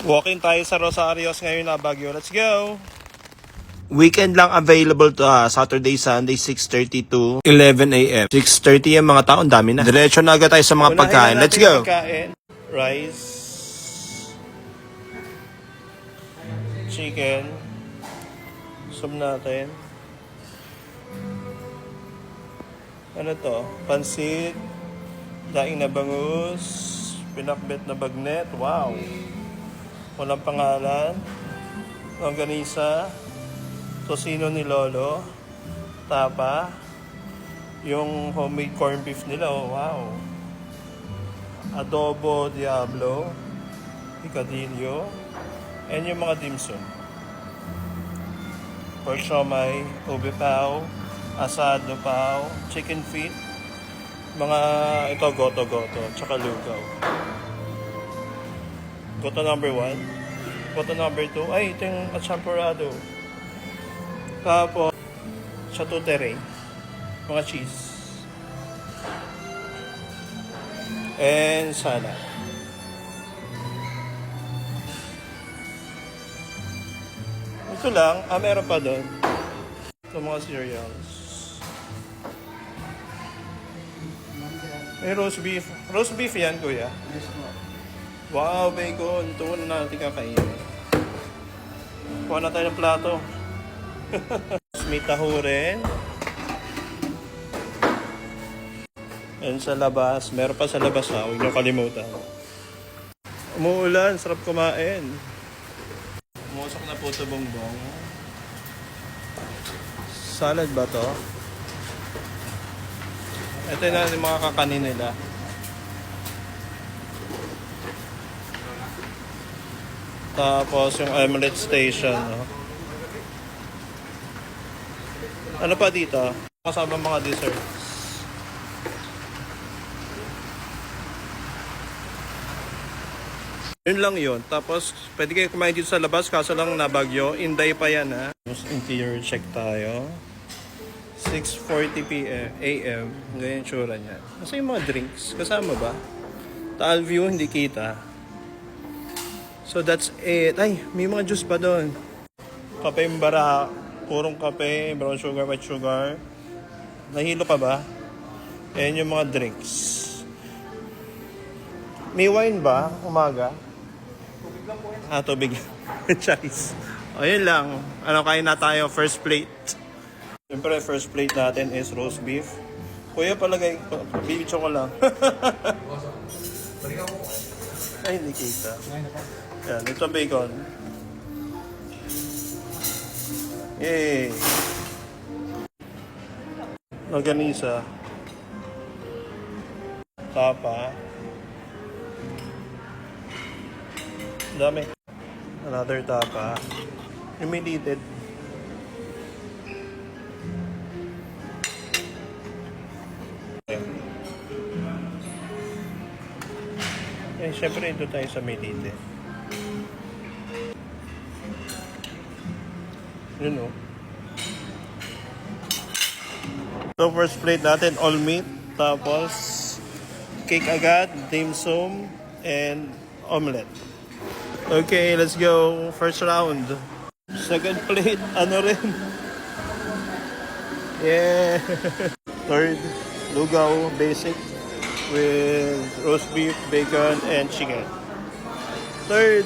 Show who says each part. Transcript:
Speaker 1: Walking tayo sa Rosarios ngayon na Baguio. Let's go! Weekend lang available to Saturday, Sunday, 6:30 to 11 a.m. 6:30 yung mga taon, dami na. Diretso na agad tayo sa mga pagkain. Let's go! Pagkain. Rice. Chicken. Sum natin. Ano to? Pansit. Daing na bangus. Pinakbet na bagnet. Wow! Walang pangalan. Longganisa. Tocino ni Lolo. Tapa. Yung homemade corned beef nila. Oh, wow. Adobo Diablo. Picadillo. And yung mga dim sum. Pork siomai. Ube pao. Asado pao. Chicken feet. Mga ito goto-goto. Tsaka lugaw. Goto number 1. Goto number 2. Ay, ito yung champorado. Tapos, charcuterie. Mga cheese. And salad. Ito lang. Meron pa doon. Ito mga cereals. May roast beef. Roast beef yan, kuya. Wow, bacon. Ito na natin kakainin. Kuha na tayo ng plato. May taho rin. And sa labas. Meron pa sa labas ha. Huwag niyo kalimutan. Umuulan. Sarap kumain. Umusok na po ito bongbong. Salad ba to? Ito na yung mga kakanin nila. Tapos yung omelet station, no? Ano pa dito? Kasama mga desserts. Yun lang yun. Tapos pwede kayo kumain dito sa labas, kaso lang nabagyo. Inday pa yan, ha? Interior check tayo. 6:40 a.m. Ganyan tsura niya. Kasi yung mga drinks, kasama ba? Taal view, hindi kita. So that's it. Ay, may mga juice pa doon. Kape bara, purong kape, brown sugar, white sugar. Nahilo ka ba? Ayan yung mga drinks. May wine ba? Umaga? Tubig lang po yan. Tubig. Charis. O, yun lang. Ano, kain na tayo? First plate. Siyempre, first plate natin is roast beef. Kuya, palagay, bibitso ko lang. Ay, hindi kita. Yan, ito bacon. Yay! Longganisa. Tapa. Dami. Another tapa. Humiliated. Eh, syempre ito tayo sa Melite. Yun o. So first plate natin, all meat. Tapos, cake agad, dim sum, and omelette. Okay, let's go. First round. Second plate, ano rin? Yeah. Third, lugaw, basic. With roast beef, bacon, and chicken. Third.